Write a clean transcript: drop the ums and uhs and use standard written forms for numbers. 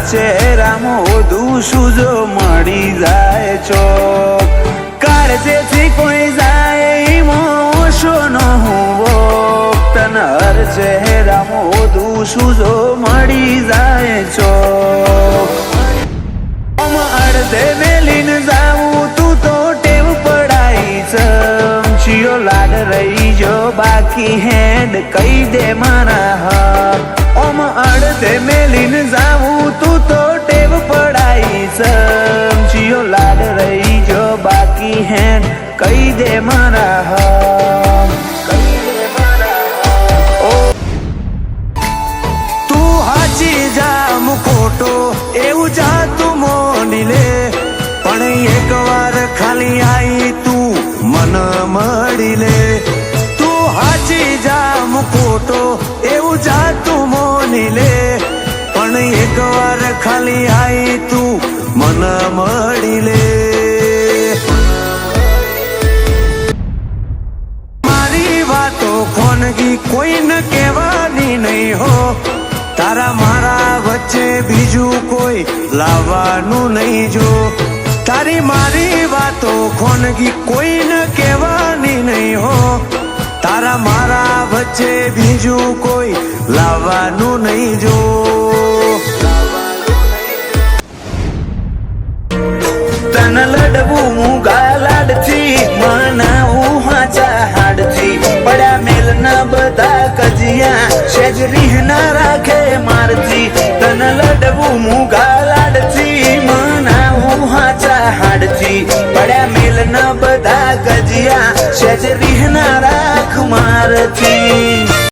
ચહેરામાં વધુ સૂજો મળી જાય ચોક કાળજેથી કોઈ જાય એમાં ઓછો ન હોવો તને હર ચહેરામાં વધુ સૂજો મળી જાય ચોક અડધે મેલીને જાવું તું તો ટેવ પડાઈ ચમચીઓ લાગ રહી જો બાકી હેડ કહી દે મારા હક ઓમ અડધે મેલીને જાવું તું તો ટેવ પડાઈ ચમચીઓ લાગ રહી જો બાકી હેડ કહી દે મારા હક તું હાચી જા મુકોટો એવું જા તું મોની લે પણ એક વાર ખાલી આઈ તું મન મળી લે તું હાચી જા મુકોટો એવું જા તું મોની લે પણ એક વાર ખાલી આઈ તું મન મળી લે મારી વાતો ખોનગી કોઈને કહેવાની નહીં હો તારા મારા વચ્ચે બીજું કોઈ લાવવાનું નહીં જો તારી મારી વાતો ખોનગી કોઈને કહેવાની નહીં હો તારા મારા વચ્ચે બીજું કોઈ લાવવાનું નહીં જો તન લડવું હું ગાલાડથી મનાવું હાચા હાડથી પડ્યા મેલના બધા કજિયા સેજ રીહ ના રાખે મારથી તન લડવું હું ગાલાડથી મનાવું હાચા હાડથી પડ્યા મેલના બધા કજિયા સેજ રીહ ના રાખ મારથી